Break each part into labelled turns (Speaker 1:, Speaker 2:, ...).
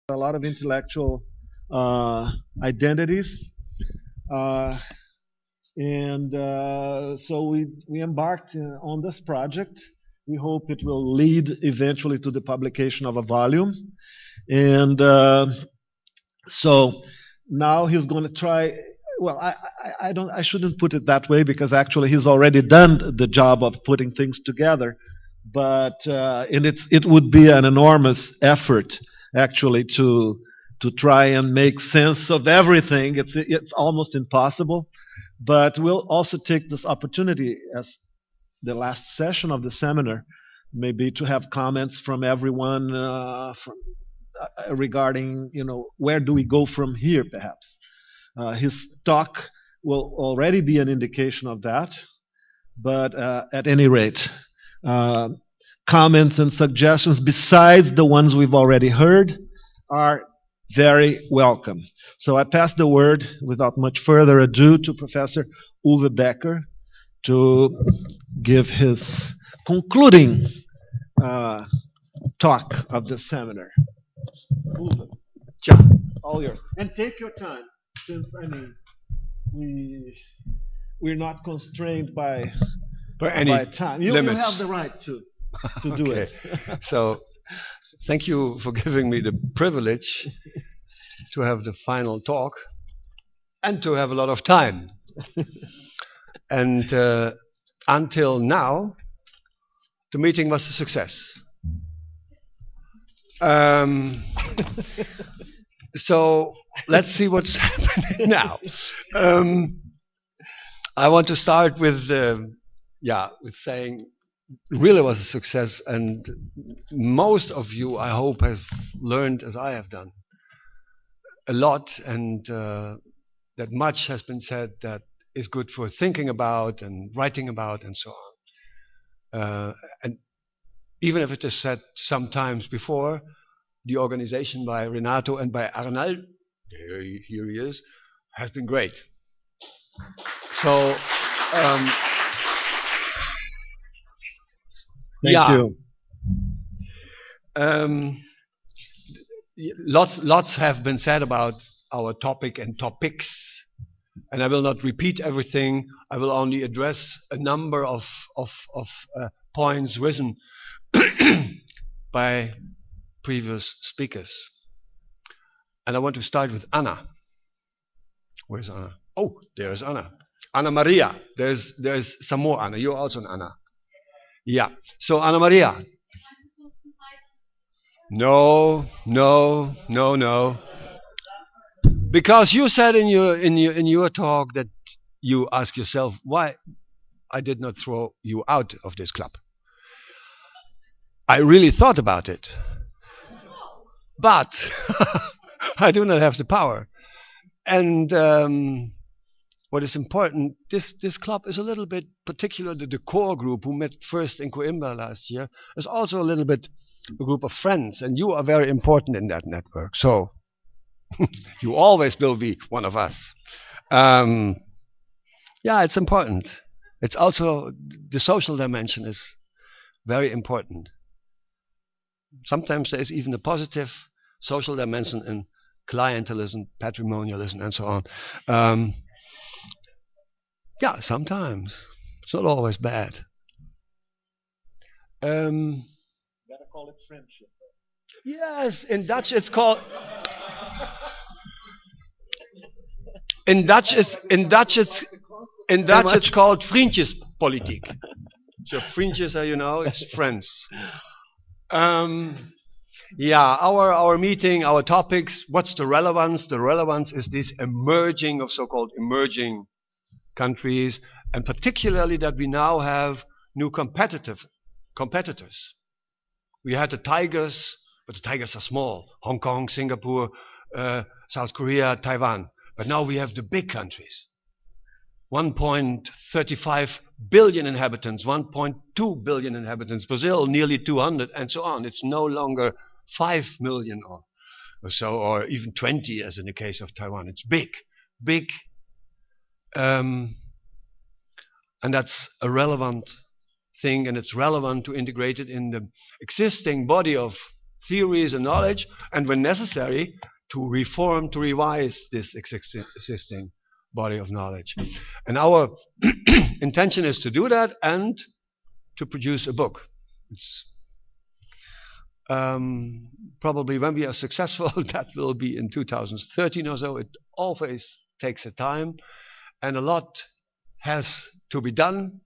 Speaker 1: a lot of intellectual identities. Uh, and so we embarked on this project. We hope it will lead eventually to the publication of a volume. And so now he's going to try. Well, I don't. I shouldn't put it that way because actually he's already done the job of putting things together. But and it would be an enormous effort actually to try and make sense of everything. It's almost impossible. But we'll also take this opportunity as the last session of the seminar, maybe to have comments from everyone regarding, where do we go from here, perhaps. His talk will already be an indication of that, but at any rate, uh, comments and suggestions besides the ones we've already heard are very welcome. So I pass the word without much further ado to Professor Uwe Becker to give his concluding uh, talk of the seminar. Uwe,
Speaker 2: Yeah,
Speaker 1: all yours. And take your time, since, I mean, we, we're not constrained
Speaker 2: for
Speaker 1: by
Speaker 2: any
Speaker 1: time. You have
Speaker 2: limits.
Speaker 1: the right to do
Speaker 2: Okay.
Speaker 1: it.
Speaker 2: So, thank you for giving me the privilege to have the final talk and to have a lot of time. And until now, the meeting was a success. So let's see what's happening now. I want to start with with saying really was a success, and most of you, I hope, have learned as I have done a lot, and that much has been said that is good for thinking about and writing about and so on. And even if it is said sometimes before, the organization by Renato and by Arnald, here he is, has been great. So,
Speaker 1: Thank you.
Speaker 2: Lots have been said about our topic and topics, and I will not repeat everything. I will only address a number of points risen by previous speakers. And I want to start with Anna. Where's Anna? Oh, there's Anna. Anna Maria. There's some more Anna. You're also an Anna. Yeah. So Anna Maria. No. Because you said in your talk that you ask yourself why I did not throw you out of this club. I really thought about it, but I do not have the power. And what is important, this club is a little bit, particularly the core group who met first in Coimbra last year, is also a little bit a group of friends, and you are very important in that network. So you always will be one of us. It's important. It's also the social dimension is very important. Sometimes there is even a positive social dimension in clientelism, patrimonialism, and so on. Sometimes it's not always bad.
Speaker 1: Better call it friendship.
Speaker 2: Yes, in Dutch it's called. In Dutch it's called vriendjespolitiek. So vriendjes, it's friends. Our meeting, our topics. What's the relevance? The relevance is this emerging of so-called emerging countries, and particularly that we now have new competitors. We had the tigers, but the tigers are small: Hong Kong, Singapore, South Korea, Taiwan. But now we have the big countries. 1.35 billion inhabitants, 1.2 billion inhabitants, Brazil nearly 200, and so on. It's no longer 5 million or so, or even 20 as in the case of Taiwan. It's big. And that's a relevant thing, and it's relevant to integrate it in the existing body of theories and knowledge, and when necessary, to reform, to revise this existing body of knowledge. And our intention is to do that and to produce a book. It's probably when we are successful, that will be in 2013 or so. It always takes a time, and a lot has to be done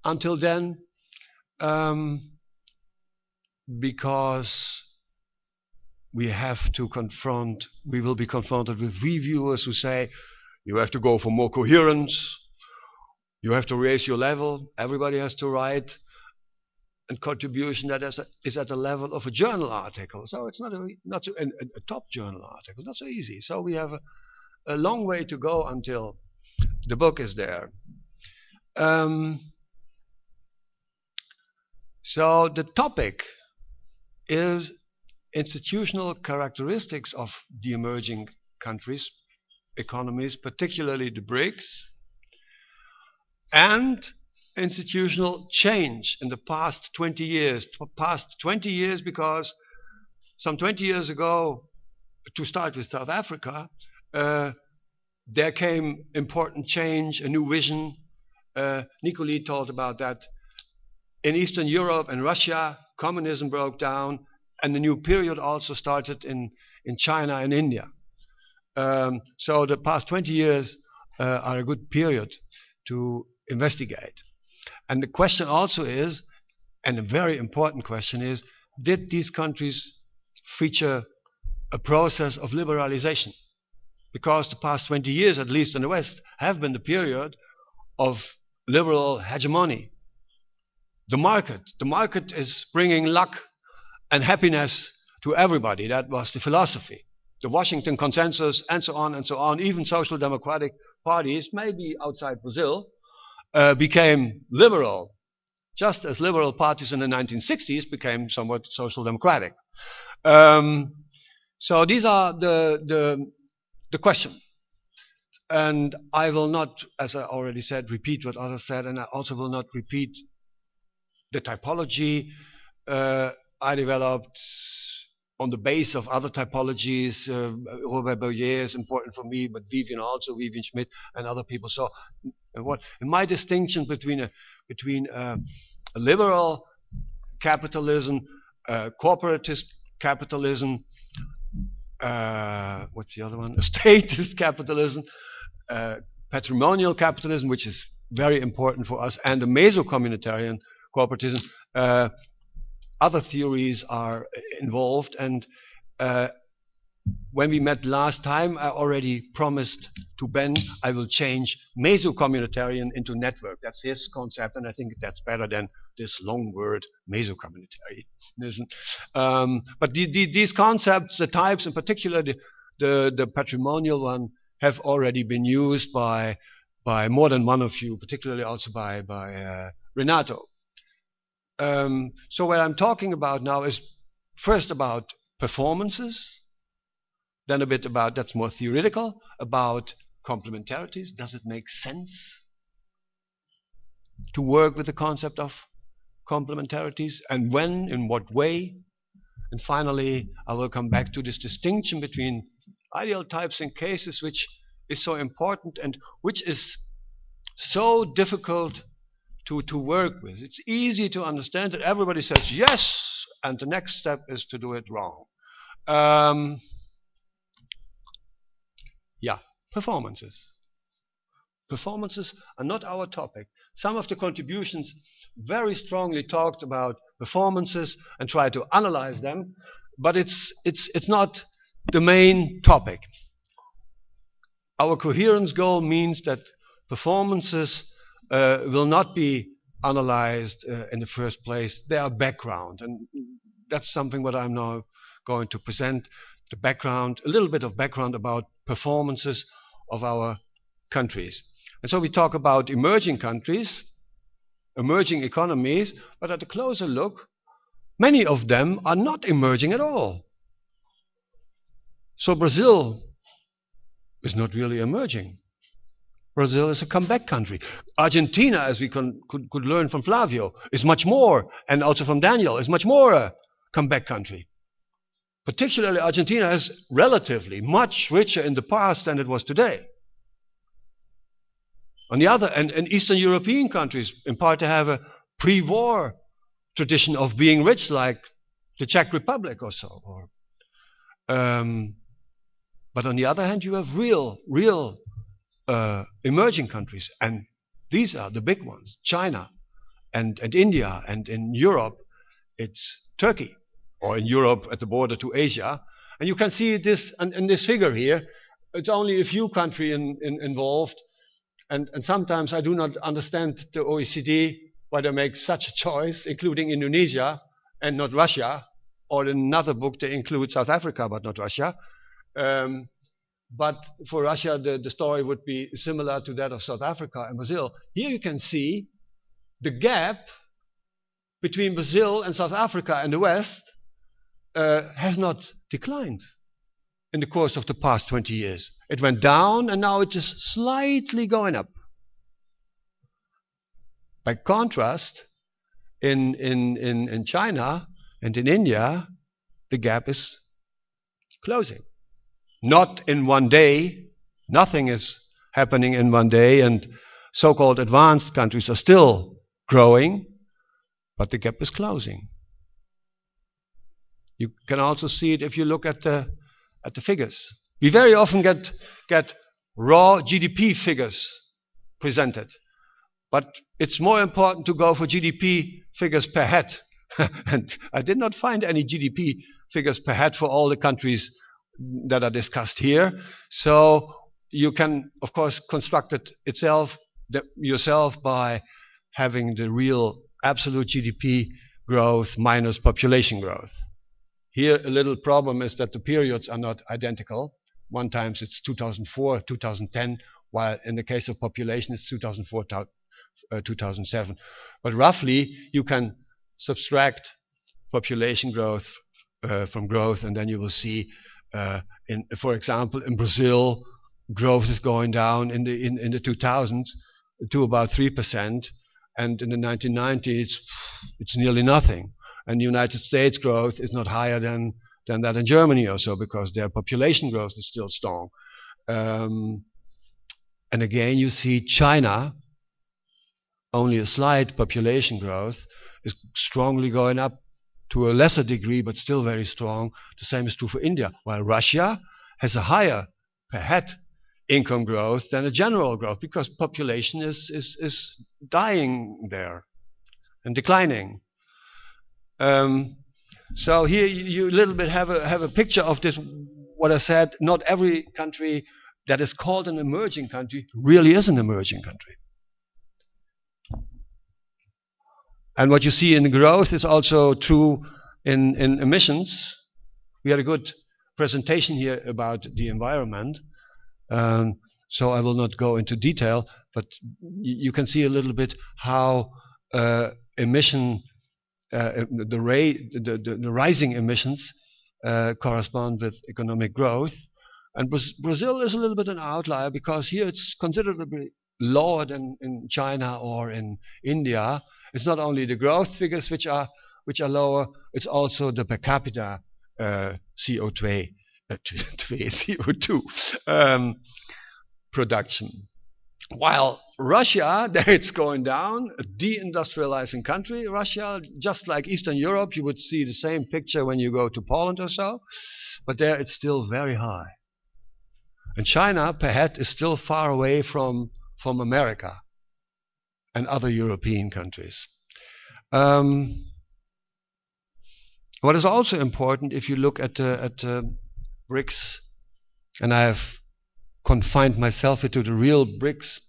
Speaker 2: until then, because we will be confronted with reviewers who say, you have to go for more coherence, you have to raise your level, everybody has to write a contribution that is at the level of a journal article. So it's not a top journal article, not so easy. So we have a long way to go until the book is there. So the topic is institutional characteristics of the emerging countries, economies, particularly the BRICS, and institutional change in the past 20 years. Past 20 years because some 20 years ago, to start with South Africa, there came important change, a new vision. Nicoli told about that. In Eastern Europe and Russia, communism broke down, and the new period also started in China and India. So the past 20 years are a good period to investigate. And the question also is, and a very important question is, did these countries feature a process of liberalization? Because the past 20 years, at least in the West, have been the period of liberal hegemony. The market is bringing luck and happiness to everybody. That was the philosophy. The Washington Consensus, and so on, even social democratic parties, maybe outside Brazil, became liberal, just as liberal parties in the 1960s became somewhat social democratic. So these are the question. And I will not, as I already said, repeat what others said, and I also will not repeat the typology I developed on the base of other typologies. Robert Boyer is important for me, but Vivian Schmidt and other people. So in my distinction between a liberal capitalism, corporatist capitalism, what's the other one? A statist capitalism, patrimonial capitalism, which is very important for us, and a meso-communitarian corporatism. Other theories are involved, and when we met last time, I already promised to Ben I will change meso-communitarian into network. That's his concept, and I think that's better than this long word, meso-communitarianism. But these concepts, the types, in particular the patrimonial one, have already been used by more than one of you, particularly also by Renato. So what I'm talking about now is first about performances, then a bit about, that's more theoretical, about complementarities. Does it make sense to work with the concept of complementarities, and when, in what way? And finally, I will come back to this distinction between ideal types and cases, which is so important and which is so difficult to work with. It's easy to understand that everybody says yes, and the next step is to do it wrong. Performances. Performances are not our topic. Some of the contributions very strongly talked about performances and tried to analyze them, but it's not the main topic. Our coherence goal means that performances will not be analyzed in the first place. They are background, and that's something what I'm now going to present. The background, a little bit of background about performances of our countries. And so we talk about emerging countries, emerging economies, but at a closer look, many of them are not emerging at all. So Brazil is not really emerging. Brazil is a comeback country. Argentina, as we could learn from Flavio, is much more, and also from Daniel, is much more a comeback country. particularly Argentina is relatively much richer in the past than it was today. On the other, and Eastern European countries, in part, they have a pre-war tradition of being rich, like the Czech Republic or so. But on the other hand, you have real emerging countries, and these are the big ones: China and India, and in Europe, it's Turkey, or in Europe at the border to Asia. And you can see this in this figure here. It's only a few countries involved. And sometimes I do not understand the OECD, why they make such a choice, including Indonesia and not Russia. Or in another book, they include South Africa, but not Russia. But for Russia, the story would be similar to that of South Africa and Brazil. Here you can see the gap between Brazil and South Africa and the West has not declined in the course of the past 20 years. It went down, and now it is slightly going up. By contrast, in China and in India, the gap is closing. Not in one day. Nothing is happening in one day, and so-called advanced countries are still growing, but the gap is closing. You can also see it if you look at the figures. We very often get raw GDP figures presented, but it's more important to go for GDP figures per head. And I did not find any GDP figures per head for all the countries that are discussed here. So you can, of course, construct it yourself by having the real absolute GDP growth minus population growth. Here, a little problem is that the periods are not identical. One times it's 2004, 2010, while in the case of population it's 2004, 2007. But roughly, you can subtract population growth from growth, and then you will see, for example, in Brazil, growth is going down in the 2000s to about 3%, and in the 1990s it's nearly nothing. And the United States growth is not higher than that in Germany or so, because their population growth is still strong. And again, you see China, only a slight population growth, is strongly going up to a lesser degree, but still very strong. The same is true for India, while Russia has a higher per head income growth than a general growth, because population is dying there and declining. So here you a little bit have a picture of this. What I said, not every country that is called an emerging country really is an emerging country. And what you see in growth is also true in emissions. We had a good presentation here about the environment, so I will not go into detail, but you can see a little bit how emission the rising emissions correspond with economic growth. And Brazil is a little bit an outlier, because here it's considerably lower than in China or in India. It's not only the growth figures which are lower, it's also the per capita CO2 production. While Russia, there it's going down, a deindustrializing country. Russia, just like Eastern Europe, you would see the same picture when you go to Poland or so, but there it's still very high. And China, per head, is still far away from America and other European countries. What is also important, if you look at BRICS, and I have confined myself into the real BRICS,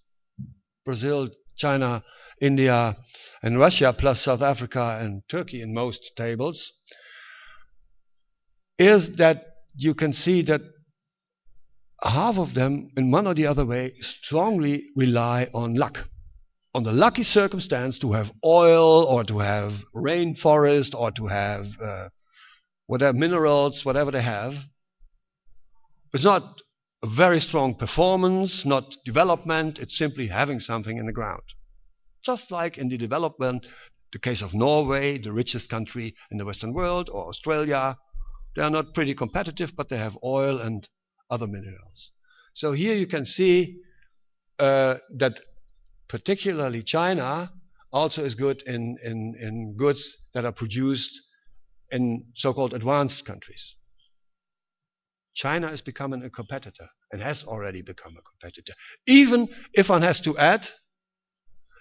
Speaker 2: Brazil, China, India, and Russia, plus South Africa and Turkey in most tables, is that you can see that half of them, in one or the other way, strongly rely on luck. On the lucky circumstance to have oil, or to have rainforest, or to have whatever minerals, whatever they have. It's not a very strong performance, not development, it's simply having something in the ground. Just like in the development, the case of Norway, the richest country in the Western world, or Australia, They are not pretty competitive, but they have oil and other minerals. So here you can see that particularly China also is good in goods that are produced in so-called advanced countries. China is becoming a competitor and has already become a competitor. Even if one has to add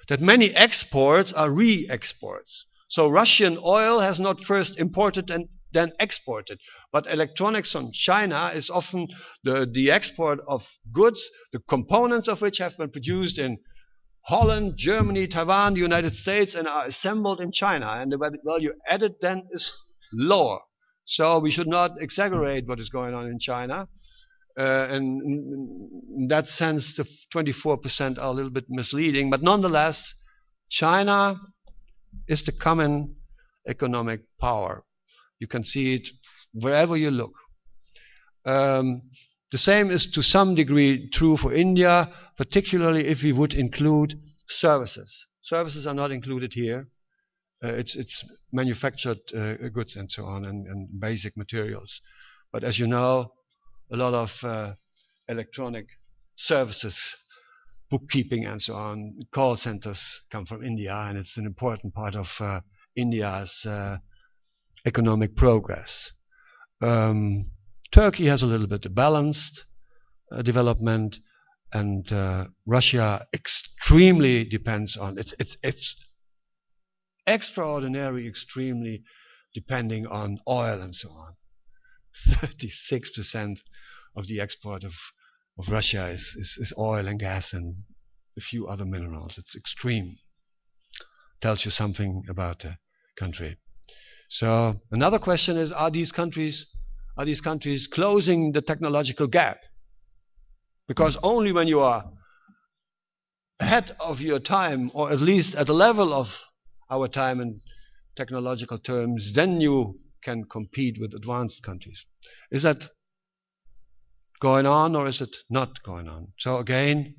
Speaker 2: that many exports are re-exports. So Russian oil has not first imported and then exported. But electronics from China is often the export of goods, the components of which have been produced in Holland, Germany, Taiwan, the United States, and are assembled in China. And the value added then is lower. So we should not exaggerate what is going on in China. And in that sense, the 24% are a little bit misleading. But nonetheless, China is the common economic power. You can see it wherever you look. The same is to some degree true for India, particularly if we would include services. Services are not included here. It's manufactured goods and so on, and basic materials. But as you know, a lot of electronic services, bookkeeping and so on, call centers come from India, and it's an important part of India's economic progress. Turkey has a little bit of balanced development, and Russia extremely depends on it's extraordinary, extremely depending on oil and so on. 36% of the export of Russia is oil and gas and a few other minerals. It's extreme. Tells you something about the country. So another question is, are these countries closing the technological gap? Because only when you are ahead of your time, or at least at the level of our time in technological terms, then you can compete with advanced countries. Is that going on, or is it not going on? So again,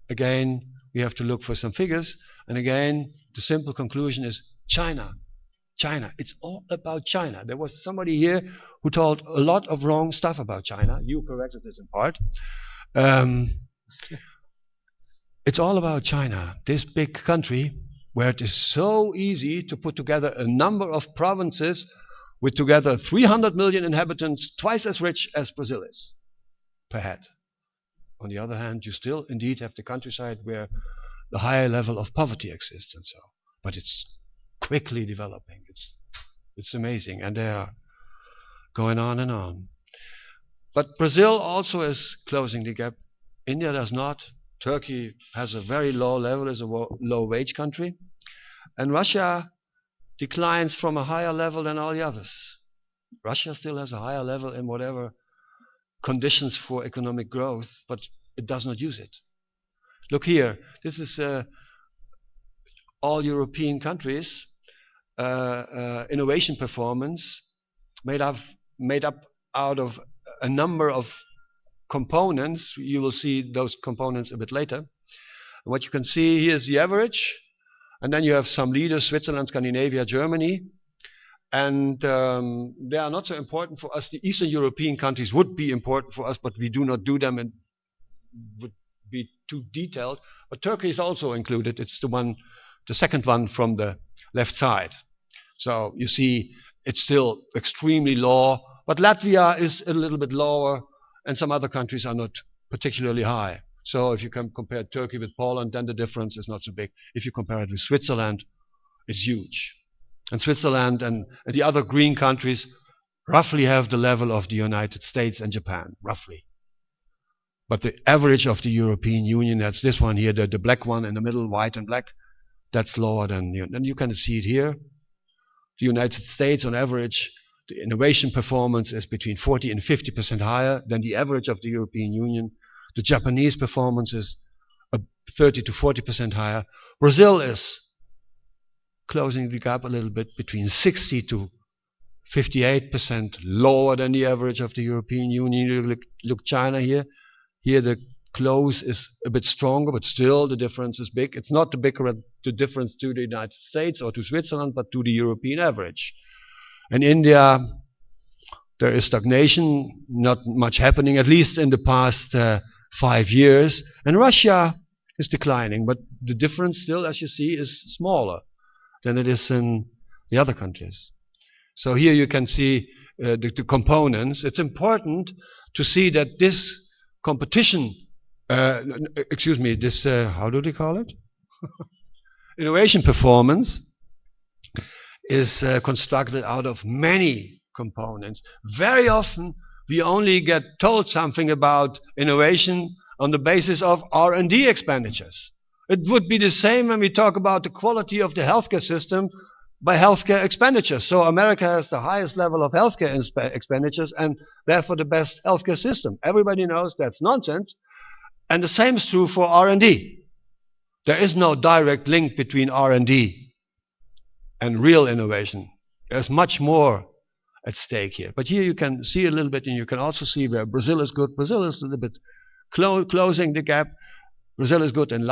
Speaker 2: we have to look for some figures, and again, the simple conclusion is China. It's all about China. There was somebody here who told a lot of wrong stuff about China. You corrected this in part. It's all about China, this big country where it is so easy to put together a number of provinces with together 300 million inhabitants, twice as rich as Brazil is per head. On the other hand, you still indeed have the countryside where the higher level of poverty exists and so. But it's quickly developing. It's amazing, and they are going on and on. But Brazil also is closing the gap. India does not. Turkey has a very low level, is a low wage country, and Russia declines from a higher level than all the others. Russia still has a higher level in whatever conditions for economic growth, but it does not use it. Look here, this is all European countries, innovation performance made up out of a number of components. You will see those components a bit later. What you can see here is the average, and then you have some leaders: Switzerland, Scandinavia, Germany, and they are not so important for us. The Eastern European countries would be important for us, but we do not do them and would be too detailed. But Turkey is also included. It's the second one from the left side. So you see it's still extremely low, but Latvia is a little bit lower, and some other countries are not particularly high. So if you can compare Turkey with Poland, then the difference is not so big. If you compare it with Switzerland, it's huge. And Switzerland and the other green countries roughly have the level of the United States and Japan, roughly. But the average of the European Union, that's this one here, the black one in the middle, white and black, that's lower than, and you can see it here. The United States, on average, the innovation performance is between 40 and 50% higher than the average of the European Union. The Japanese performance is 30 to 40% higher. Brazil is closing the gap a little bit, between 60 to 58% lower than the average of the European Union. You look China here. Here the close is a bit stronger, but still the difference is big. It's not the difference to the United States or to Switzerland, but to the European average. And India There is stagnation, not much happening, at least in the past 5 years. And Russia is declining, but the difference still, as you see, is smaller than it is in the other countries. So here you can see the components. It's important to see that this competition, how do they call it? Innovation performance is constructed out of many components. Very often we only get told something about innovation on the basis of R&D expenditures. It would be the same when we talk about the quality of the healthcare system by healthcare expenditures. So America has the highest level of healthcare expenditures and therefore the best healthcare system. Everybody knows that's nonsense. And the same is true for R&D. There is no direct link between R&D and real innovation. There's much more at stake here. But here you can see a little bit, and you can also see where Brazil is good. Brazil is a little bit closing the gap. Brazil is good in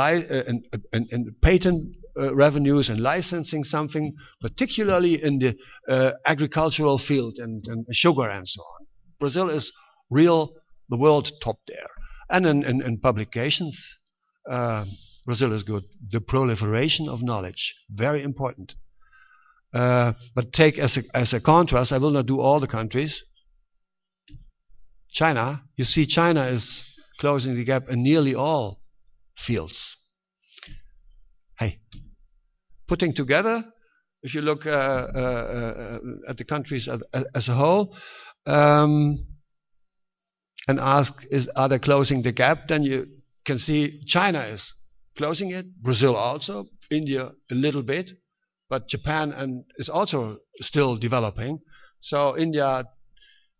Speaker 2: patent revenues and licensing something, particularly in the agricultural field and sugar and so on. Brazil is the world top there. And in publications, Brazil is good. The proliferation of knowledge, very important. But take as a contrast, I will not do all the countries. China, you see China is closing the gap in nearly all fields. Hey, putting together, if you look at the countries as a whole, and ask, are they closing the gap? Then you can see China is closing it, Brazil also, India a little bit, but Japan is also still developing. So India,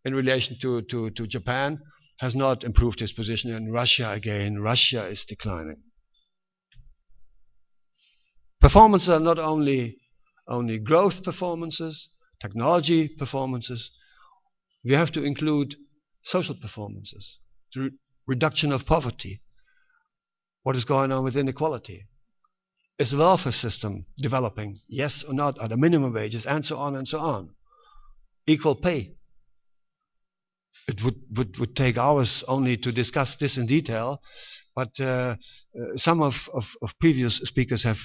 Speaker 2: in relation to Japan, has not improved its position. And Russia again, Russia is declining. Performances are not only growth performances, technology performances. We have to include social performances, the reduction of poverty, what is going on with inequality. Is the welfare system developing? Yes or not? Are the minimum wages? And so on and so on. Equal pay. It would take hours only to discuss this in detail, but some of previous speakers have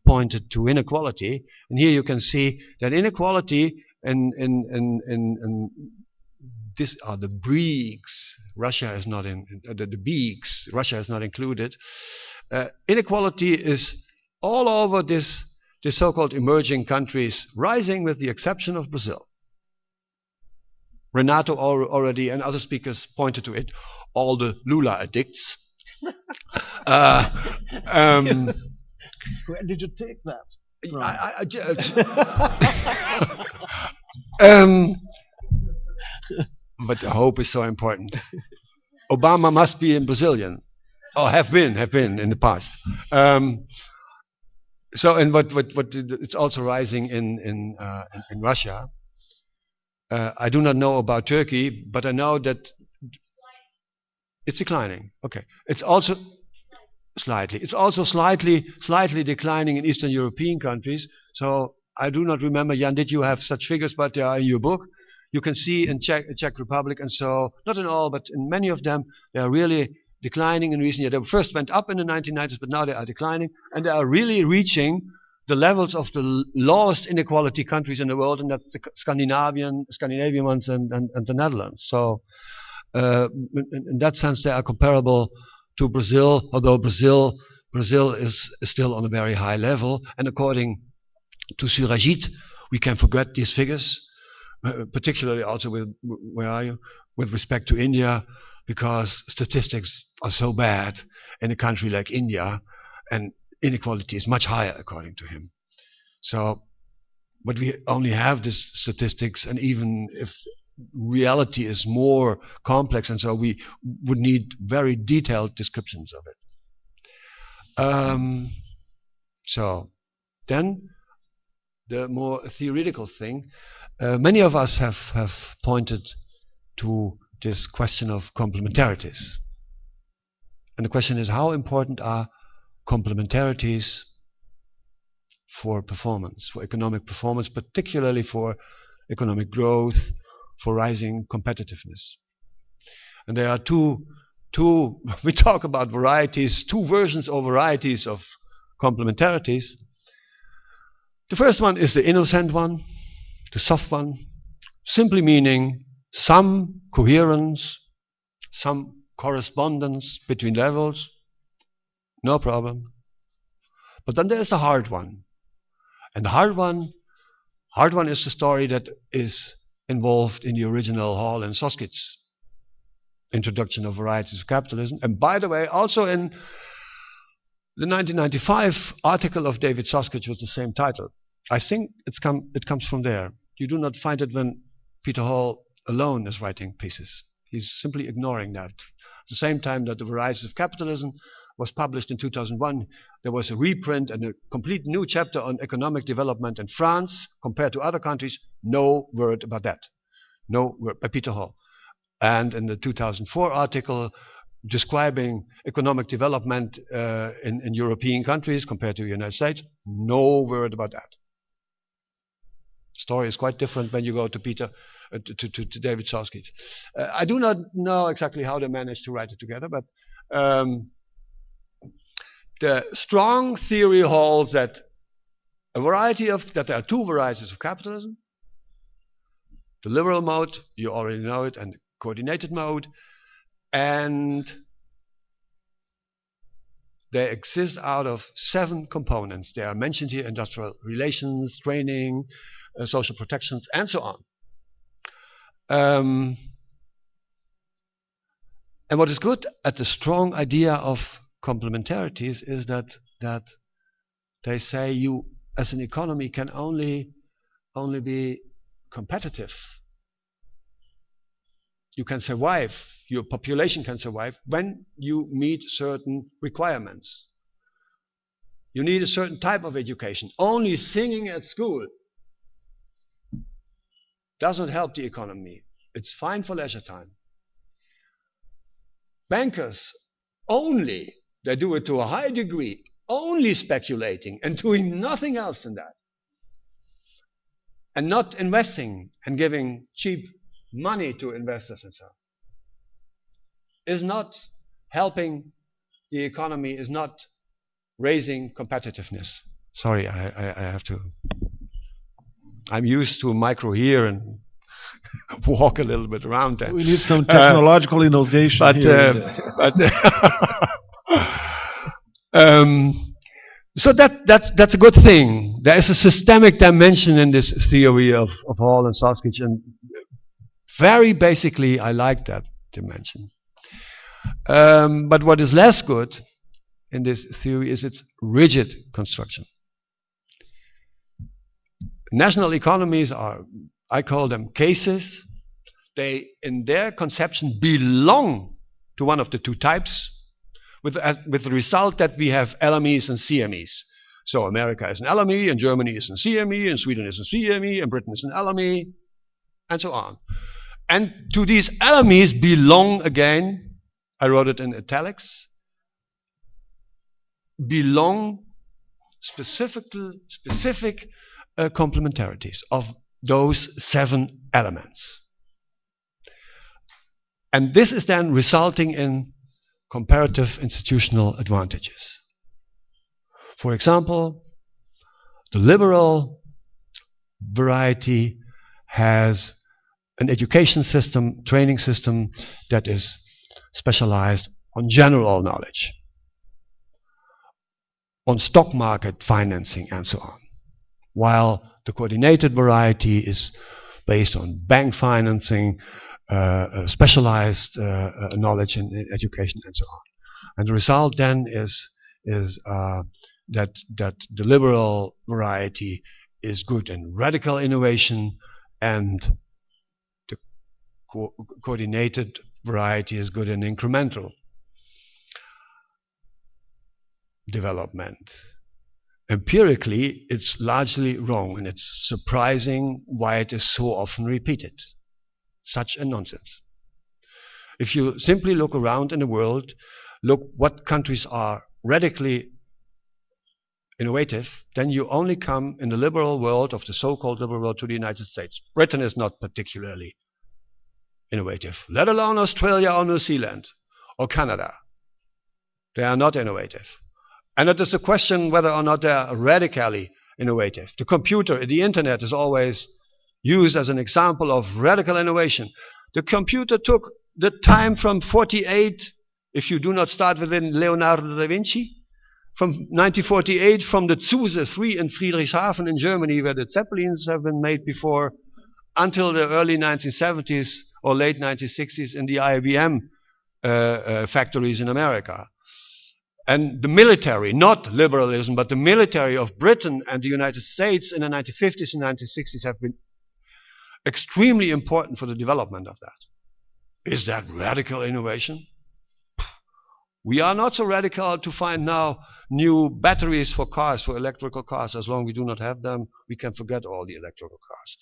Speaker 2: pointed to inequality, and here you can see that inequality in this are the BRICS. Russia is not in the BRICS. Russia is not included. Inequality is all over the so-called emerging countries, rising with the exception of Brazil. Renato already and other speakers pointed to it. All the Lula addicts.
Speaker 1: Where did you take that
Speaker 2: from? But the hope is so important. Obama must be in Brazilian, or have been in the past. So, and what it's also rising in Russia. I do not know about Turkey, but I know that it's declining. Okay, it's also slightly. It's also slightly declining in Eastern European countries. So I do not remember, Jan, did you have such figures? But they are in your book. You can see in Czech Republic, and so not in all, but in many of them, they are really declining in recent years. They first went up in the 1990s, but now they are declining, and they are really reaching the levels of the lowest inequality countries in the world, and that's the Scandinavian ones and the Netherlands. So in that sense, they are comparable to Brazil, although Brazil is still on a very high level. And according to Surajit, we can forget these figures, particularly also with respect to India, because statistics are so bad in a country like India, and inequality is much higher according to him. So, but we only have these statistics, and even if reality is more complex, and so we would need very detailed descriptions of it. So then the more theoretical thing, many of us have pointed to this question of complementarities, and the question is, how important are complementarities for performance, for economic performance, particularly for economic growth, for rising competitiveness. And there are two we talk about varieties, two versions or varieties of complementarities. The first one is the innocent one, the soft one, simply meaning some coherence, some correspondence between levels, no problem. But then there's the hard one. And the hard one is the story that is involved in the original Hall and Soskitz introduction of varieties of capitalism. And by the way, also in the 1995 article of David Soskitz with the same title. I think it comes from there. You do not find it when Peter Hall alone is writing pieces. He's simply ignoring that. At the same time that the Varieties of Capitalism was published in 2001, there was a reprint and a complete new chapter on economic development in France compared to other countries. No word about that. No word by Peter Hall. And in the 2004 article describing economic development in European countries compared to the United States, no word about that. Story is quite different when you go to David Soskitz. I do not know exactly how they managed to write it together, but the strong theory holds that that there are two varieties of capitalism. The liberal mode, you already know it, and the coordinated mode, and they exist out of 7 components. They are mentioned here: industrial relations, training, social protections, and so on. And what is good at the strong idea of complementarities is that they say you, as an economy, can only be competitive. You can survive, your population can survive when you meet certain requirements. You need a certain type of education. Only singing at school doesn't help the economy. It's fine for leisure time. Bankers only, they do it to a high degree, only speculating and doing nothing else than that. And not investing and giving cheap money to investors and so on. Is not helping the economy, is not raising competitiveness. Sorry, I have to. I'm used to a micro here and walk a little bit around that.
Speaker 1: We need some technological innovation
Speaker 2: so that's a good thing. There is a systemic dimension in this theory of Hall and Soskitz, and very basically I like that dimension. But what is less good in this theory is its rigid construction. National economies are, I call them cases. They, in their conception, belong to one of the two types, with the result that we have LMEs and CMEs. So America is an LME, and Germany is an CME, and Sweden is an CME, and Britain is an LME, and so on. And to these LMEs belong again, I wrote it in italics, belong specific complementarities of those 7 elements. And this is then resulting in comparative institutional advantages. For example, the liberal variety has an education system, training system that is specialized on general knowledge, on stock market financing and so on, while the coordinated variety is based on bank financing, specialized knowledge in education and so on. And the result then is that the liberal variety is good in radical innovation, and the coordinated variety is good in incremental development. Empirically, it's largely wrong, and it's surprising why it is so often repeated. Such a nonsense. If you simply look around in the world, look what countries are radically innovative, then you only come in the liberal world, of the so-called liberal world, to the United States. Britain is not particularly innovative, let alone Australia or New Zealand or Canada. They are not innovative. And it is a question whether or not they are radically innovative. The computer, the internet is always used as an example of radical innovation. The computer took the time from 48, if you do not start within Leonardo da Vinci, from 1948, from the Zuse 3 in Friedrichshafen in Germany, where the Zeppelins have been made before, until the early 1970s or late 1960s in the IBM factories in America. And the military, not liberalism, but the military of Britain and the United States in the 1950s and 1960s have been extremely important for the development of that. Is that radical innovation? We are not so radical to find now new batteries for cars, for electrical cars. As long as we do not have them, we can forget all the electrical cars.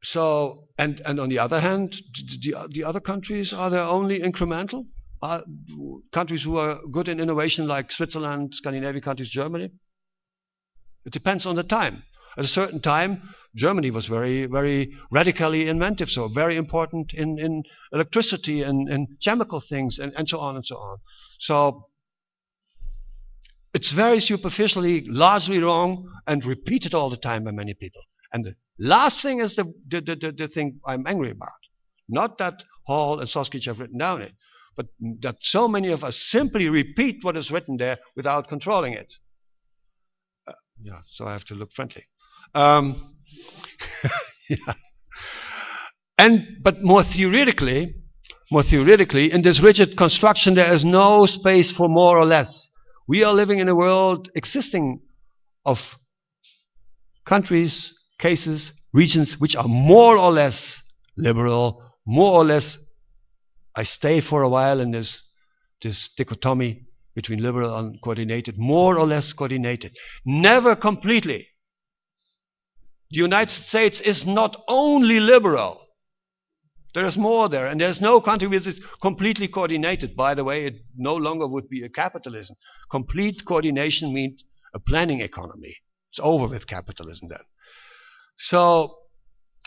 Speaker 2: So, and on the other hand, the other countries, are they only incremental? Are countries who are good in innovation like Switzerland, Scandinavian countries, Germany? It depends on the time. At a certain time, Germany was very, very radically inventive, so very important in electricity and chemical things and so on and so on. So it's very superficially, largely wrong, and repeated all the time by many people. And the last thing is the thing I'm angry about. Not that Hall and Soskic have written down it, but that so many of us simply repeat what is written there without controlling it. Yeah, so I have to look friendly. Yeah. But more theoretically, in this rigid construction, there is no space for more or less. We are living in a world existing of countries, cases, regions which are more or less liberal, more or less. I stay for a while in this dichotomy between liberal and coordinated, more or less coordinated, never completely. The United States is not only liberal. There is more there, and there's no country which is completely coordinated. By the way, it no longer would be a capitalism. Complete coordination means a planning economy. It's over with capitalism then. So,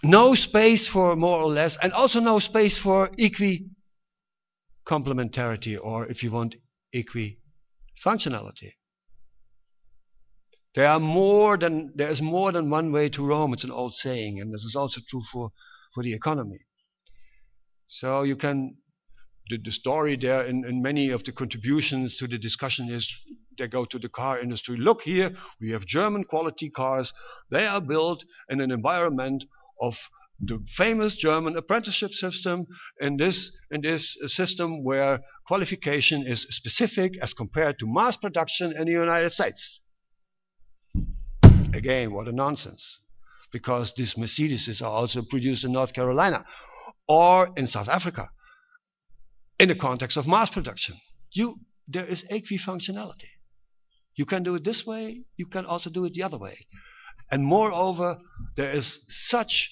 Speaker 2: no space for more or less, and also no space for complementarity, or if you want, functionality. There is more than one way to Rome. It's an old saying, and this is also true for the economy. So you can, the story there in many of the contributions to the discussion is they go to the car industry. Look here, we have German quality cars. They are built in an environment of the famous German apprenticeship system, in this system where qualification is specific as compared to mass production in the United States. Again, what a nonsense. Because these Mercedeses are also produced in North Carolina or in South Africa in the context of mass production. There is equifunctionality. You can do it this way, you can also do it the other way. And moreover, there is such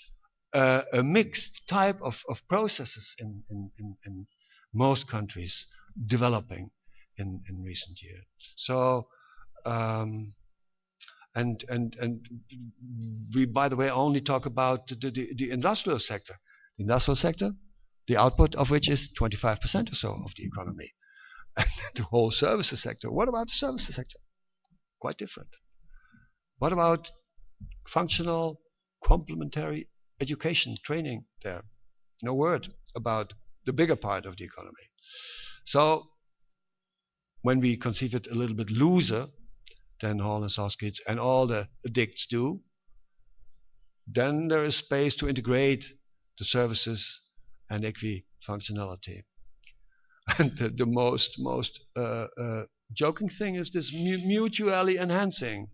Speaker 2: a mixed type of processes in most countries developing in recent years. So, and we, by the way, only talk about the industrial sector. The industrial sector, the output of which is 25% or so of the economy. And the whole services sector. What about the services sector? Quite different. What about functional, complementary education, training there? No word about the bigger part of the economy. So, when we conceive it a little bit looser than Hall and Soskic and all the addicts do, then there is space to integrate the services and equifunctionality. And the most joking thing is this mutually enhancing.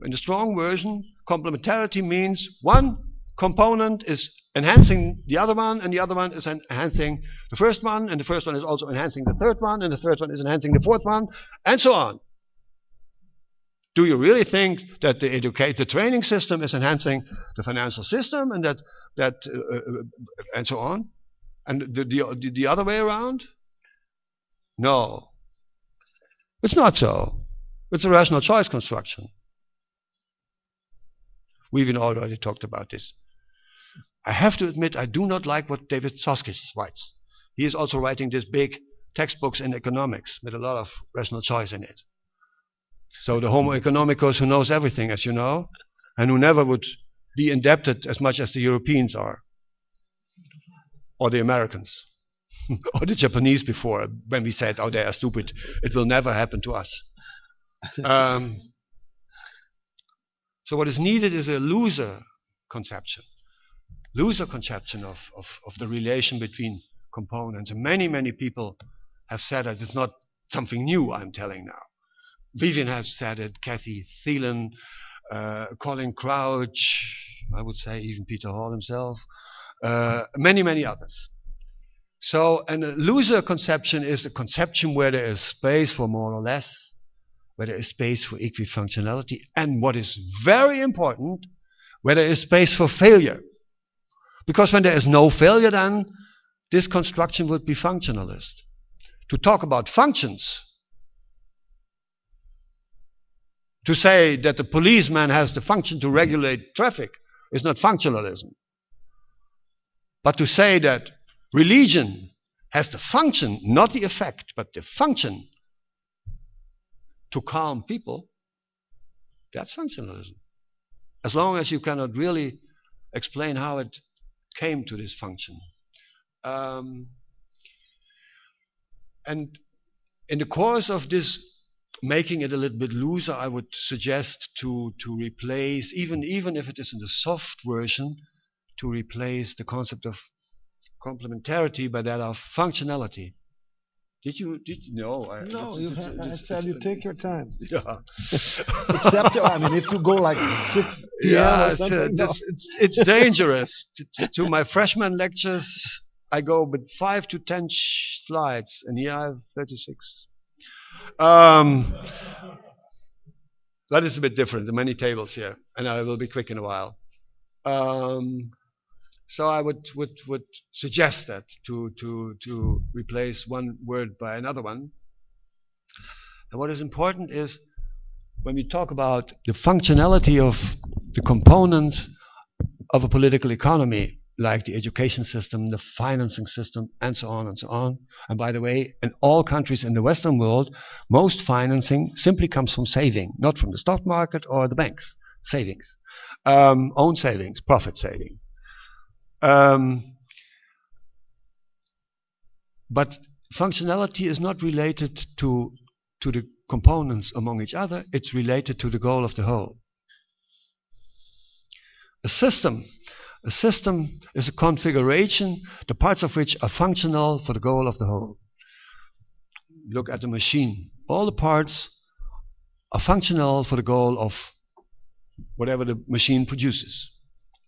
Speaker 2: In the strong version, complementarity means one component is enhancing the other one, and the other one is enhancing the first one, and the first one is also enhancing the third one, and the third one is enhancing the fourth one, and so on. Do you really think that the training system is enhancing the financial system, and that and so on, and the other way around? No, it's not so. It's a rational choice construction. We've already talked about this. I have to admit, I do not like what David Soskice writes. He is also writing these big textbooks in economics with a lot of rational choice in it. So the Homo economicus who knows everything, as you know, and who never would be indebted as much as the Europeans are, or the Americans, or the Japanese before, when we said, oh, they are stupid, it will never happen to us. So what is needed is a looser conception of the relation between components. And many people have said that. It's not something new I'm telling now. Vivian has said it, Kathy Thielen, Colin Crouch, I would say even Peter Hall himself, many others. So, and a looser conception is a conception where there is space for more or less, where there is space for equifunctionality, and what is very important, where there is space for failure. Because when there is no failure, then this construction would be functionalist. To talk about functions, to say that the policeman has the function to regulate traffic is not functionalism. But to say that religion has the function, not the effect, but the function to calm people, that's functionalism. As long as you cannot really explain how it came to this function. And in the course of this, making it a little bit looser, I would suggest to replace, even if it is in the soft version, to replace the concept of complementarity by that of functionality. Did you know?
Speaker 1: No, I said you take your time.
Speaker 2: Yeah.
Speaker 1: Except, I mean, if you go like 6 p.m.
Speaker 2: Yeah,
Speaker 1: or something,
Speaker 2: it's dangerous. To my freshman lectures, I go with 5 to 10 slides, and here I have 36. That is a bit different. There are many tables here, and I will be quick in a while. So I would suggest that to replace one word by another one. And what is important is when we talk about the functionality of the components of a political economy, like the education system, the financing system, and so on and so on. And by the way, in all countries in the Western world, most financing simply comes from saving, not from the stock market or the banks. Savings, own savings, profit saving. But functionality is not related to the components among each other. It's related to the goal of the whole. A system is a configuration, the parts of which are functional for the goal of the whole. Look at the machine. All the parts are functional for the goal of whatever the machine produces.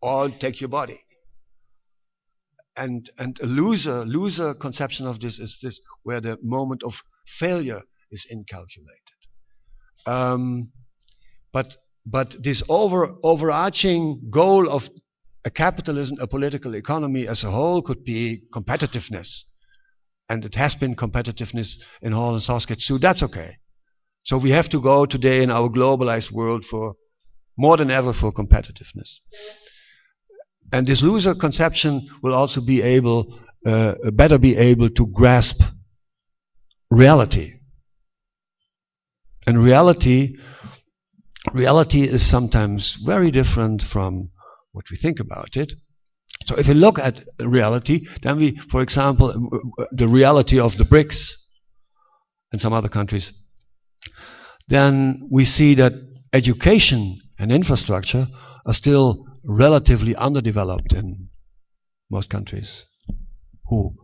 Speaker 2: Or take your body. And a looser conception of this is this, where the moment of failure is incalculated. But this overarching goal of a capitalism, a political economy as a whole, could be competitiveness. And it has been competitiveness in Hall and Soskice too. That's okay. So we have to go today in our globalized world for more than ever for competitiveness. And this looser conception will also be able, better be able to grasp reality. And reality is sometimes very different from what we think about it. So if we look at reality, then we, for example, the reality of the BRICS and some other countries, then we see that education and infrastructure are still relatively underdeveloped in most countries who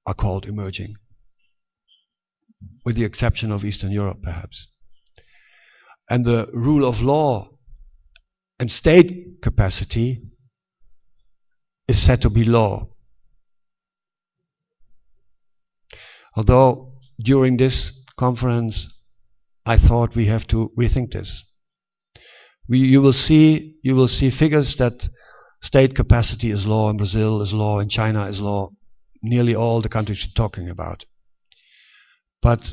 Speaker 2: are called emerging, with the exception of Eastern Europe, perhaps. And the rule of law and state capacity is said to be law. Although during this conference I thought we have to rethink this. You will see figures that state capacity is law in Brazil, is law in China, is law, nearly all the countries we're talking about. But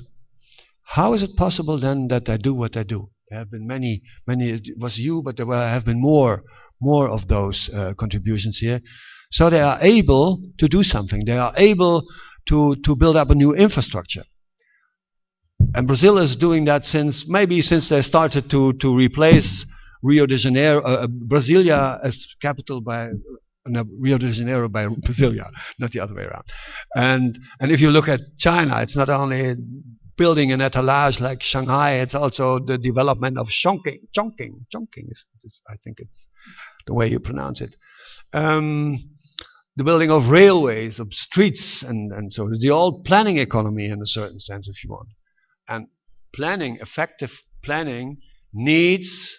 Speaker 2: how is it possible then that I do what I do? There have been many, it was you, but there have been more of those contributions here. So they are able to do something. They are able to build up a new infrastructure. And Brazil is doing that since they started to replace Rio de Janeiro, Brasilia as capital by Rio de Janeiro by Brasilia, not the other way around. And if you look at China, it's not only building an etalage like Shanghai, it's also the development of Chongqing. I think it's the way you pronounce it. The building of railways, of streets, and so the old planning economy in a certain sense, if you want. And planning, effective planning, needs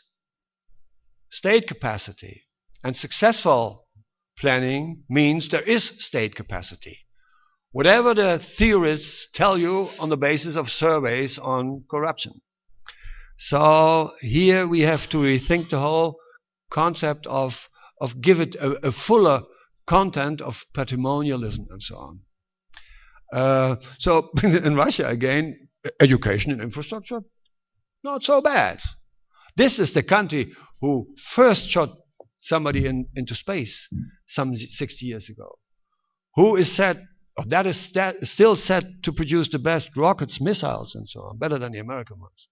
Speaker 2: state capacity. And successful planning means there is state capacity. Whatever the theorists tell you on the basis of surveys on corruption. So here we have to rethink the whole concept of give it a fuller content of patrimonialism and so on. So in Russia again, education and infrastructure, not so bad. This is the country who first shot somebody into space some 60 years ago. Who is said, that is still said to produce the best rockets, missiles, and so on, better than the American ones.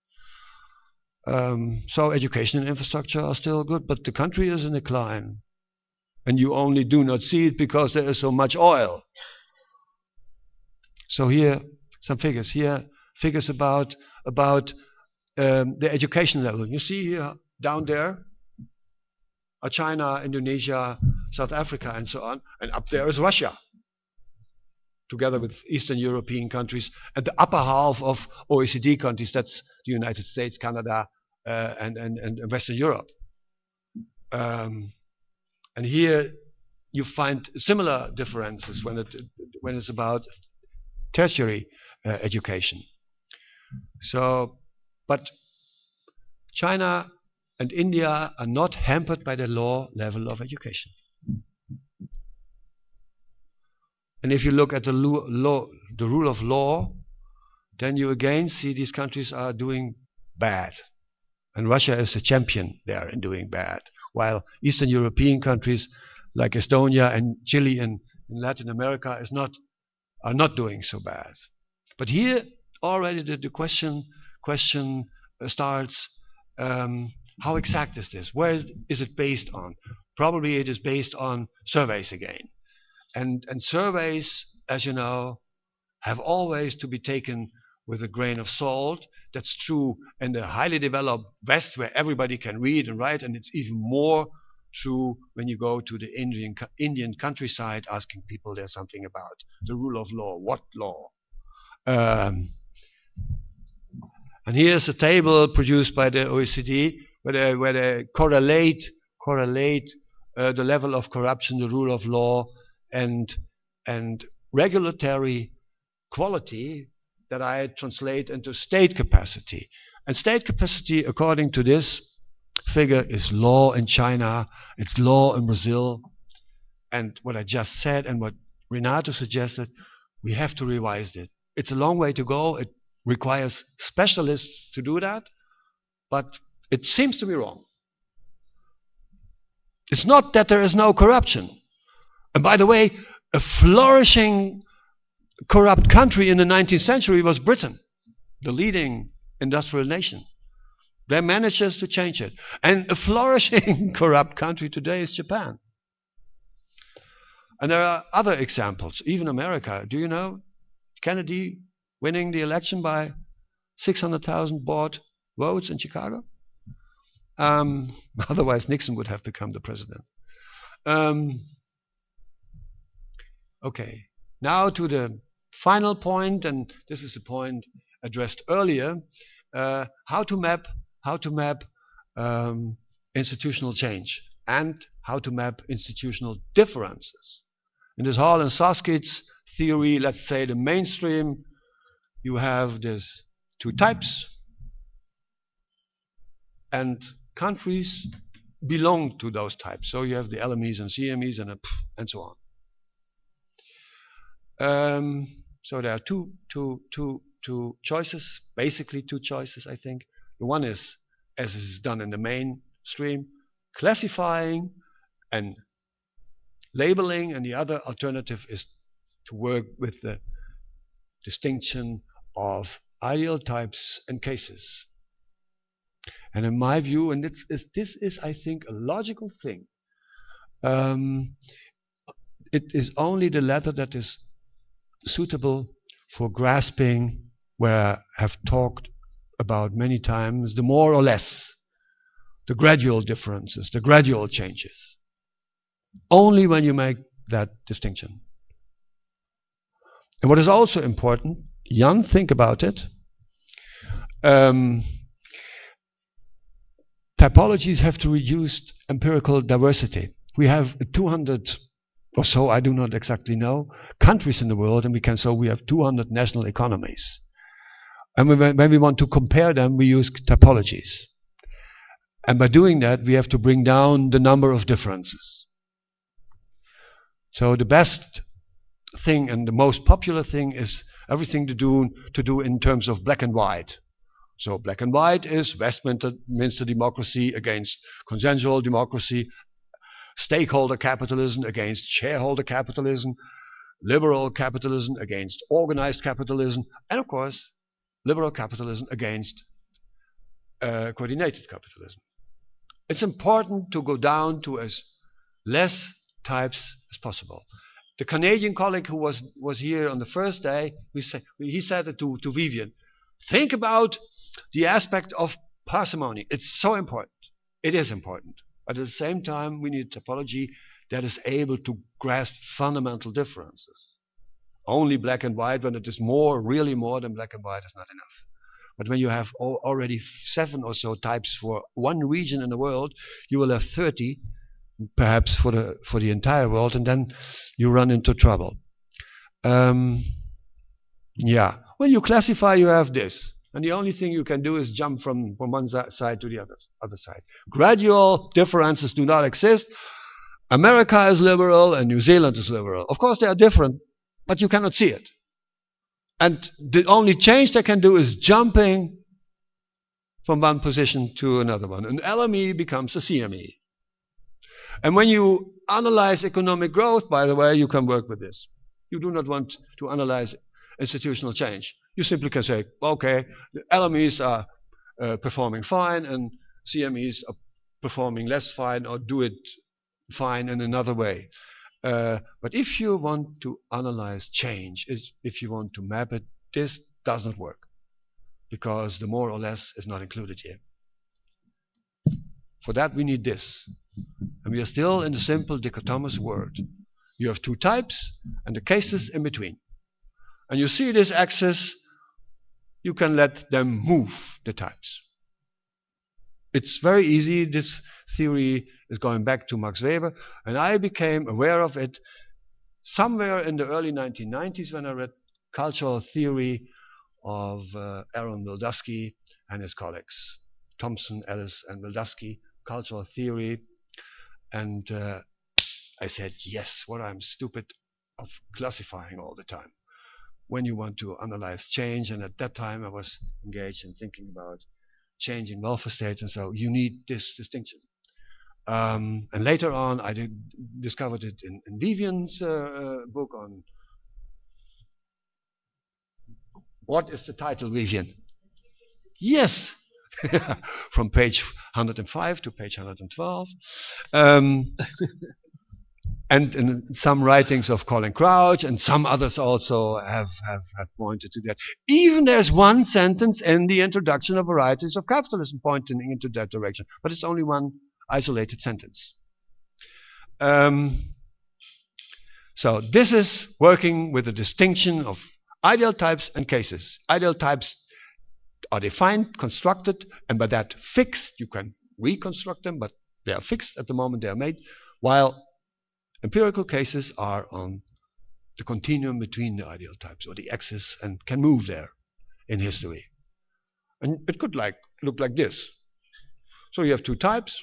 Speaker 2: So education and infrastructure are still good, but the country is in decline. And you only do not see it because there is so much oil. So here, some figures. Here, figures about the education level. You see here, down there, are China, Indonesia, South Africa, and so on. And up there is Russia, together with Eastern European countries. And the upper half of OECD countries, that's the United States, Canada, and Western Europe. And here you find similar differences when it's about tertiary education. So, but China and India are not hampered by the low level of education. And if you look at the rule of law, then you again see these countries are doing bad. And Russia is a champion there in doing bad, while Eastern European countries like Estonia and Chile in Latin America are not doing so bad. But here already the question starts, how exact is this? Where is it based on? Probably it is based on surveys again. And surveys, as you know, have always to be taken with a grain of salt. That's true in the highly developed West, where everybody can read and write, and it's even more true when you go to the Indian countryside asking people there something about the rule of law. What law? And here's a table produced by the OECD where they correlate the level of corruption, the rule of law, and regulatory quality that I translate into state capacity. And state capacity, according to this figure, is law in China, it's law in Brazil. And what I just said and what Renato suggested, we have to revise it. It's a long way to go. It requires specialists to do that, but it seems to be wrong. It's not that there is no corruption. And by the way, a flourishing corrupt country in the 19th century was Britain, the leading industrial nation. They managed to change it. And a flourishing corrupt country today is Japan. And there are other examples, even America. Do you know Kennedy winning the election by 600,000 bought votes in Chicago? Otherwise Nixon would have become the president. Okay, now to the final point, and this is a point addressed earlier, how to map institutional change and how to map institutional differences. In this Hall and Soskit's theory, let's say the mainstream, you have these two types, and countries belong to those types. So you have the LMEs and CMEs and so on. So there are two choices, basically two choices, I think. The one is, as is done in the mainstream, classifying and labeling, and the other alternative is to work with the distinction of ideal types and cases. And in my view, and this is I think, a logical thing, it is only the latter that is suitable for grasping where I have talked about many times, the more or less, the gradual differences, the gradual changes. Only when you make that distinction. And what is also important, Jan, think about it. Typologies have to reduce empirical diversity. We have 200 or so, I do not exactly know, countries in the world, and we have 200 national economies. And when we want to compare them, we use typologies. And by doing that, we have to bring down the number of differences. So the best thing and the most popular thing is everything to do in terms of black and white. So black and white is Westminster democracy against consensual democracy, stakeholder capitalism against shareholder capitalism, liberal capitalism against organized capitalism, and of course, liberal capitalism against coordinated capitalism. It's important to go down to as less types as possible. The Canadian colleague who was here on the first day, he said it to Vivian, think about the aspect of parsimony. It's so important. It is important. But at the same time, we need topology that is able to grasp fundamental differences. Only black and white, when it is really more than black and white, is not enough. But when you have already 7 or so types for one region in the world, you will have 30, perhaps for the entire world, and then you run into trouble. When you classify, you have this. And the only thing you can do is jump from one side to the other side. Gradual differences do not exist. America is liberal and New Zealand is liberal. Of course, they are different, but you cannot see it. And the only change they can do is jumping from one position to another one. An LME becomes a CME. And when you analyze economic growth, by the way, you can work with this. You do not want to analyze institutional change. You simply can say, okay, the LMEs are performing fine and CMEs are performing less fine, or do it fine in another way. But if you want to analyze change, if you want to map it, this does not work, because the more or less is not included here. For that we need this. And we are still in the simple dichotomous world. You have 2 types and the cases in between. And you see this axis, you can let them move, the types. It's very easy. This theory is going back to Max Weber, and I became aware of it somewhere in the early 1990s when I read Cultural Theory of Aaron Wildavsky and his colleagues, Thompson, Ellis, and Wildavsky, Cultural Theory. And I said, yes, what I'm stupid of classifying all the time. When you want to analyze change, and at that time I was engaged in thinking about change in welfare states, and so you need this distinction. And later on I discovered it in Vivian's book on, what is the title, Vivian? Yes! From page 105 to page 112. And in some writings of Colin Crouch, and some others also have pointed to that. Even there's one sentence in the introduction of Varieties of Capitalism pointing into that direction, but it's only one isolated sentence. So this is working with the distinction of ideal types and cases. Ideal types are defined, constructed, and by that fixed. You can reconstruct them, but they are fixed at the moment they are made, while empirical cases are on the continuum between the ideal types, or the axis, and can move there in history. And it could look like this. So you have 2 types,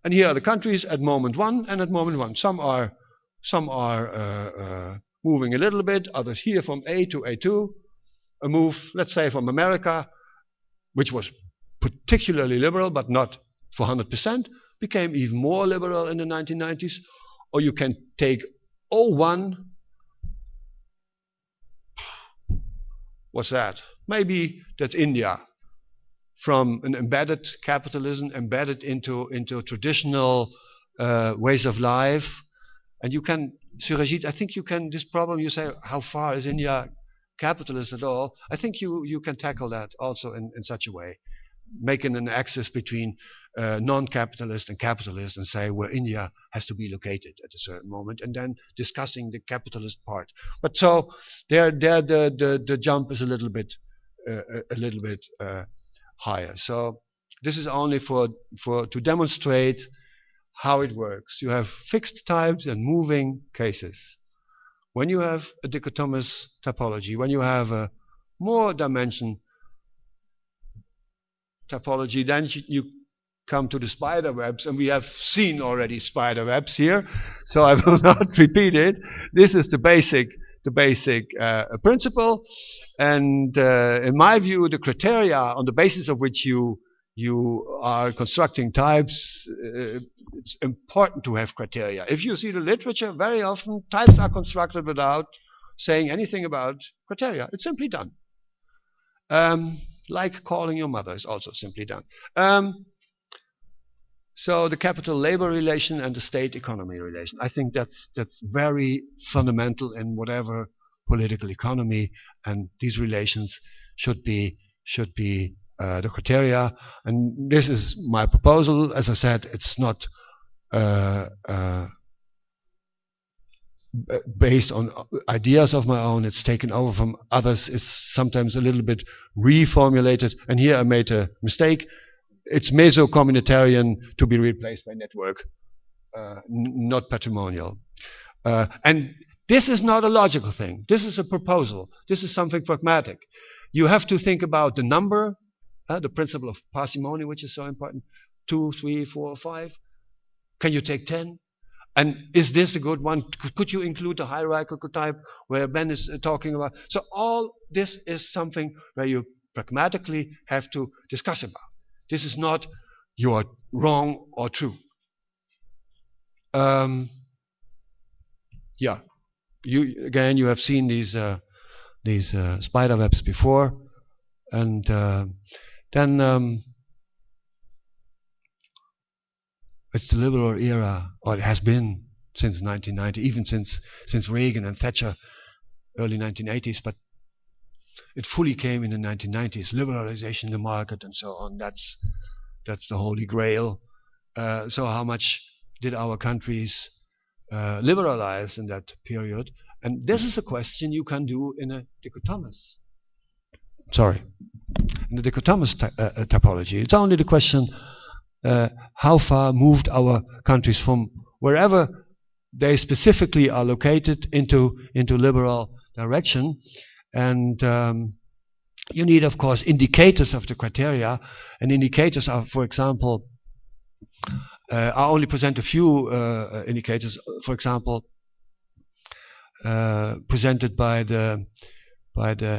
Speaker 2: and here are the countries at moment 1 and at moment 1. Some are moving a little bit, others here from A to A2. A move, let's say, from America, which was particularly liberal, but not for 100%, became even more liberal in the 1990s. or you can take O1. What's that? Maybe that's India, from an embedded capitalism, embedded into traditional ways of life. And you can, Surajit, I think you can, this problem, you say, how far is India capitalist at all? I think you can tackle that also in such a way, making an axis between non-capitalist and capitalist, and say where India has to be located at a certain moment, and then discussing the capitalist part. But so there the jump is a little bit higher. So this is only for to demonstrate how it works. You have fixed types and moving cases. When you have a dichotomous topology, when you have a more dimension topology, then you come to the spider webs, and we have seen already spider webs here, so I will not repeat it. This is the basic principle, and in my view, the criteria on the basis of which you are constructing types, it's important to have criteria. If you see the literature, very often types are constructed without saying anything about criteria. It's simply done. Like calling your mother is also simply done. So the capital-labor relation and the state-economy relation, I think that's very fundamental in whatever political economy, and these relations should be the criteria. And this is my proposal. As I said, it's not based on ideas of my own. It's taken over from others. It's sometimes a little bit reformulated. And here I made a mistake. It's meso-communitarian to be replaced by network, not patrimonial. And this is not a logical thing. This is a proposal. This is something pragmatic. You have to think about the number, the principle of parsimony, which is so important. 2, 3, 4, 5. Can you take 10? And is this a good one? Could you include the hierarchical type where Ben is talking about? So all this is something where you pragmatically have to discuss about. This is not you are wrong or true. Yeah, you have seen these spider webs before, and then it's the liberal era, or it has been since 1990, even since Reagan and Thatcher, early 1980s, but it fully came in the 1990s, liberalization of the market and so on. That's the holy grail. So how much did our countries liberalize in that period? And this is a question you can do in a dichotomous. In the dichotomous topology. It's only the question how far moved our countries from wherever they specifically are located into liberal direction. And you need, of course, indicators of the criteria. And indicators are, for example, I only present a few indicators. For example, presented by the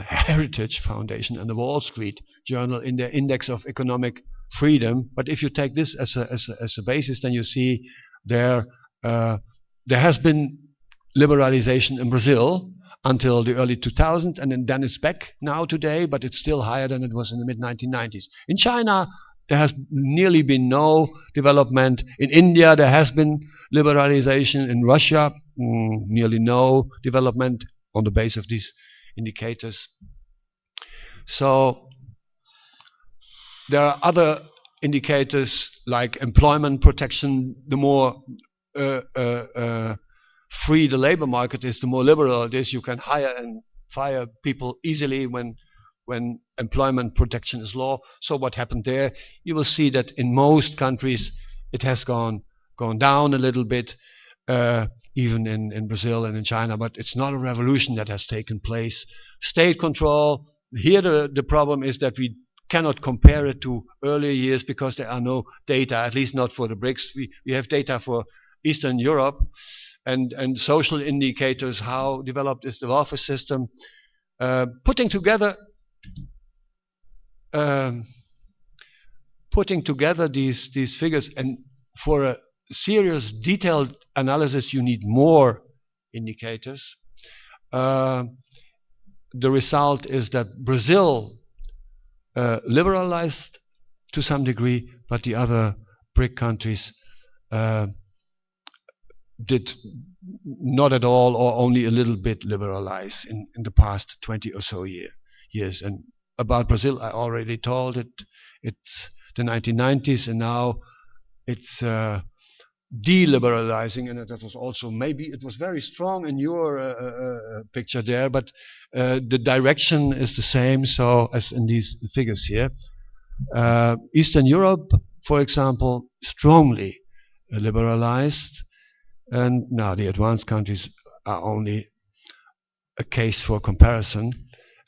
Speaker 2: Heritage Foundation and the Wall Street Journal in their Index of Economic Freedom. But if you take this as a basis, then you see there has been liberalization in Brazil until the early 2000s, and then it's back now today, but it's still higher than it was in the mid-1990s. In China, there has nearly been no development. In India, there has been liberalization. In Russia, nearly no development on the basis of these indicators. So there are other indicators like employment protection. The more free the labor market is, the more liberal it is. You can hire and fire people easily when employment protection is law. So what happened there? You will see that in most countries it has gone down a little bit, even in Brazil and in China. But it's not a revolution that has taken place. State control. Here the problem is that we cannot compare it to earlier years because there are no data, at least not for the BRICS. We have data for Eastern Europe. And social indicators, how developed is the welfare system, putting together these figures, and for a serious, detailed analysis, you need more indicators. The result is that Brazil liberalized to some degree, but the other BRIC countries did not at all or only a little bit liberalize in the past 20 or so years. And about Brazil, I already told it. It's the 1990s, and now it's deliberalizing, and that was also, maybe it was very strong in your picture there, but the direction is the same so as in these figures here. Eastern Europe, for example, strongly liberalized, and now the advanced countries are only a case for comparison.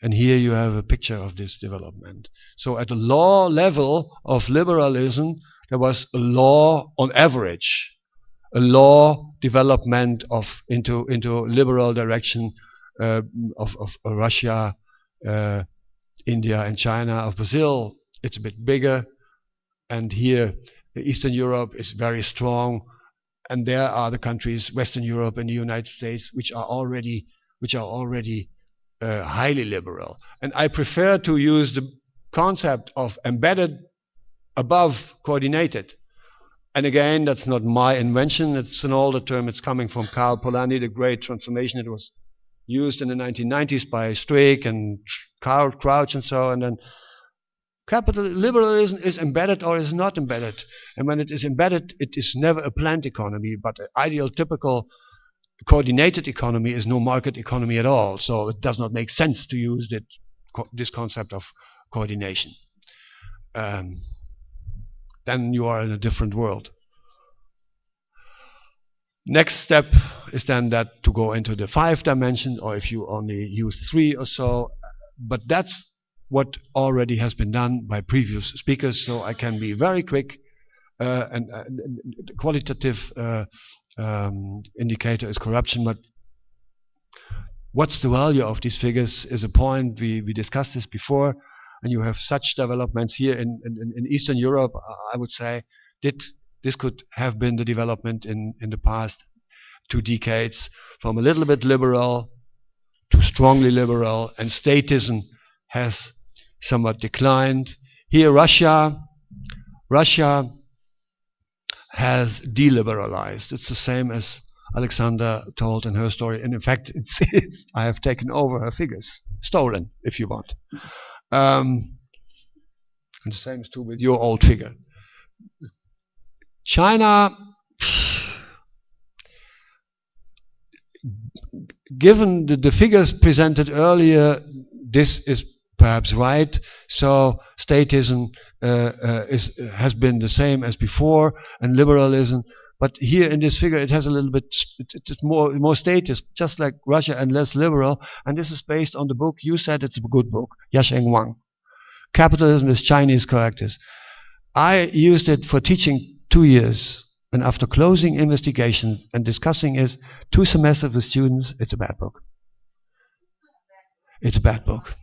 Speaker 2: And here you have a picture of this development. So at the law level of liberalism, there was a law on average, a law development of into liberal direction of Russia, India, and China. Of Brazil, it's a bit bigger, and here Eastern Europe is very strong, and there are the countries, Western Europe and the United States, which are already highly liberal. And I prefer to use the concept of embedded above coordinated. And again, that's not my invention. It's an older term. It's coming from Karl Polanyi, the great transformation. It was used in the 1990s by Streeck and Crouch and so on. And then liberalism is embedded or is not embedded. And when it is embedded, it is never a planned economy, but an ideal, typical coordinated economy is no market economy at all. So it does not make sense to use this concept of coordination. Then you are in a different world. Next step is then that to go into the 5 dimension, or if you only use 3 or so. But that's what already has been done by previous speakers, so I can be very quick. And qualitative indicator is corruption, but what's the value of these figures is a point. We discussed this before, and you have such developments here in Eastern Europe. I would say this could have been the development in the past 2 decades, from a little bit liberal to strongly liberal, and statism has somewhat declined. Here Russia has deliberalized. It's the same as Alexandra told in her story, and in fact I have taken over her figures, stolen if you want. And the same is true with your old figure. China, given the figures presented earlier, this is perhaps right. So statism has been the same as before, and liberalism. But here in this figure, it has a little bit. It's more statist, just like Russia, and less liberal. And this is based on the book. You said it's a good book, Yasheng Wang. Capitalism is Chinese characters. I used it for teaching 2 years, and after closing investigations and discussing it 2 semesters with students, it's a bad book. It's a bad book.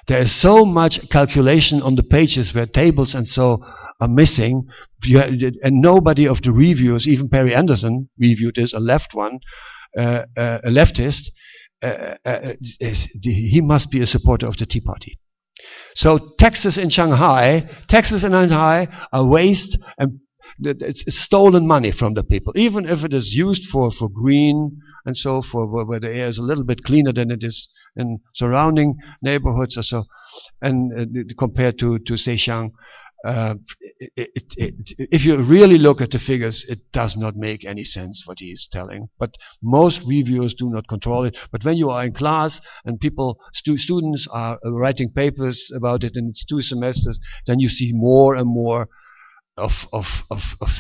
Speaker 2: There is so much calculation on the pages where tables and so are missing, and nobody of the reviewers, even Perry Anderson reviewed this, a leftist, he must be a supporter of the Tea Party. So taxes in Shanghai are waste, and it's stolen money from the people, even if it is used for green and so for where the air is a little bit cleaner than it is in surrounding neighborhoods or so, and compared to Zhejiang. If you really look at the figures, it does not make any sense what he is telling. But most reviewers do not control it. But when you are in class and students are writing papers about it, and it's 2 semesters, then you see more and more of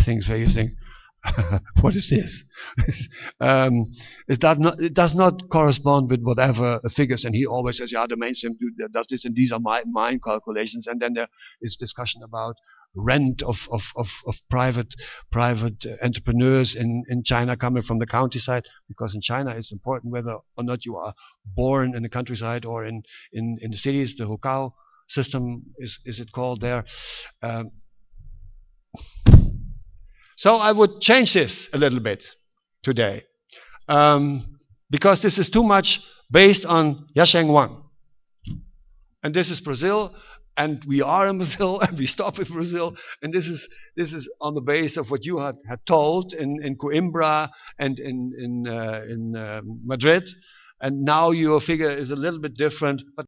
Speaker 2: things where you think, what is this? It does not correspond with whatever figures, and he always says, yeah, the mainstream does this, and these are my calculations. And then there is discussion about rent of private entrepreneurs in China coming from the countryside, because in China it's important whether or not you are born in the countryside or in the cities. The Hukao system is it called there. So I would change this a little bit today, because this is too much based on Yasheng Wang. And this is Brazil, and we are in Brazil, and we stop with Brazil, and this is on the base of what you had told in Coimbra and in Madrid, and now your figure is a little bit different, but